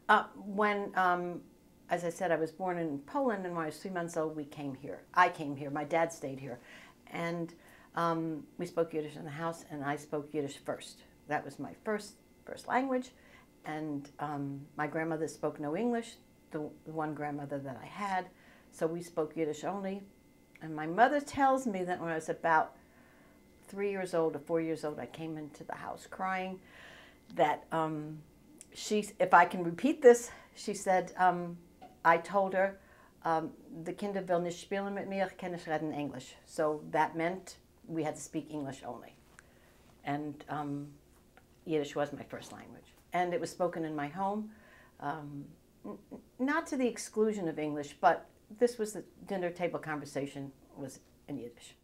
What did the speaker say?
As I said, I was born in Poland, and when I was 3 months old, we came here. I came here. My dad stayed here, and we spoke Yiddish in the house, and I spoke Yiddish first. That was my first language, and my grandmother spoke no English, the one grandmother that I had, so we spoke Yiddish only. And my mother tells me that when I was about 3 years old or 4 years old, I came into the house crying, that if I can repeat this, she said, I told her, the Kinder will nicht spielen mit mir, kann ich reden English. So that meant we had to speak English only. And Yiddish was my first language. And it was spoken in my home, not to the exclusion of English, but this was the dinner table conversation was in Yiddish.